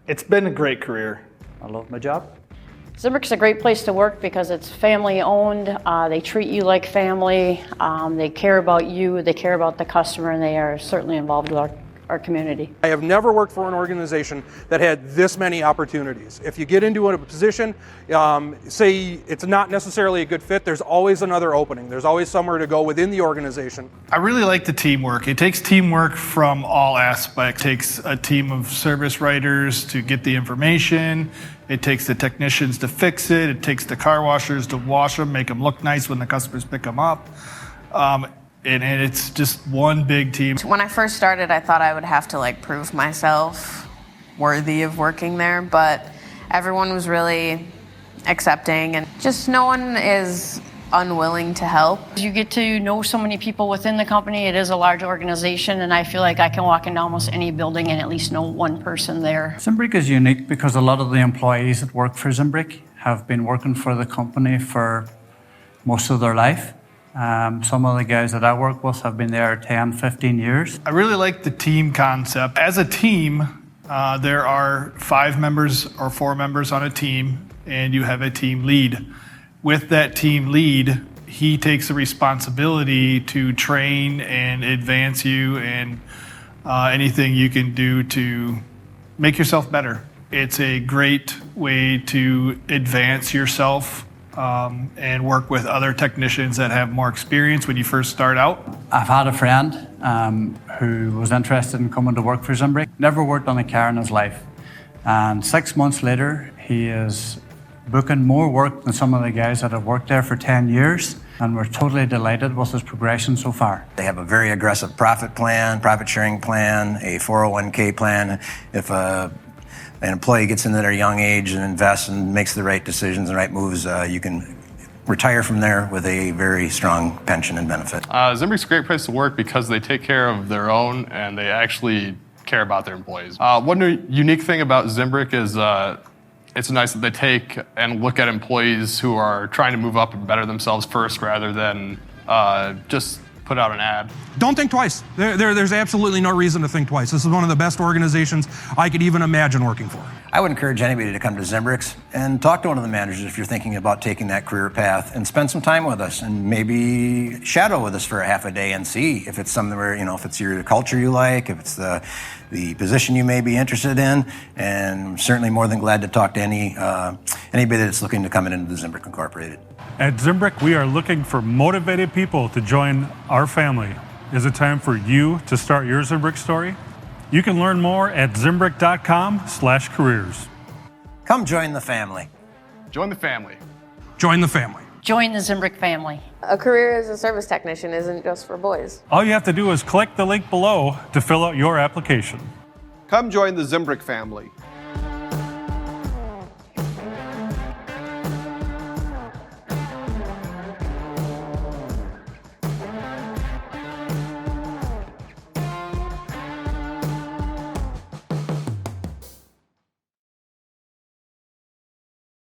It's been a great career. I love my job. Zimbrick's a great place to work because it's family owned. They treat you like family. They care about you. They care about the customer, and they are certainly involved with our community. I have never worked for an organization that had this many opportunities. If you get into a position, say it's not necessarily a good fit, there's always another opening. There's always somewhere to go within the organization. I really like the teamwork. It takes teamwork from all aspects. It takes a team of service writers to get the information. It takes the technicians to fix it. It takes the car washers to wash them, make them look nice when the customers pick them up. And it's just one big team. When I first started, I thought I would have to prove myself worthy of working there, but everyone was really accepting and just no one is unwilling to help. You get to know so many people within the company. It is a large organization, and I feel like I can walk into almost any building and at least know one person there. Zimbrick is unique because a lot of the employees that work for Zimbrick have been working for the company for most of their life. Some of the guys that I work with have been there 10, 15 years. I really like the team concept. As a team, there are 5 members or 4 members on a team, and you have a team lead. With that team lead, he takes the responsibility to train and advance you and anything you can do to make yourself better. It's a great way to advance yourself and work with other technicians that have more experience when you first start out. I've had a friend who was interested in coming to work for Zimbrick, never worked on a car in his life. And 6 months later, he is booking more work than some of the guys that have worked there for 10 years. And we're totally delighted with his progression so far. They have a very aggressive profit sharing plan, a 401k plan. If an employee gets into their young age and invests and makes the right decisions and right moves, you can retire from there with a very strong pension and benefit. Zimbrick's a great place to work because they take care of their own and they actually care about their employees. One unique thing about Zimbrick is it's nice that they take and look at employees who are trying to move up and better themselves first rather than just put out an ad. Don't think twice. There's absolutely no reason to think twice. This is one of the best organizations I could even imagine working for. I would encourage anybody to come to Zimbrick's and talk to one of the managers if you're thinking about taking that career path and spend some time with us and maybe shadow with us for a half a day and see if it's something where, if it's your culture you like, if it's the position you may be interested in, and I'm certainly more than glad to talk to anybody that's looking to come into the Zimbrick Incorporated. At Zimbrick, we are looking for motivated people to join our family. Is it time for you to start your Zimbrick story? You can learn more at zimbrick.com/careers. Come join the family. Join the family. Join the family. Join the Zimbrick family. A career as a service technician isn't just for boys. All you have to do is click the link below to fill out your application. Come join the Zimbrick family.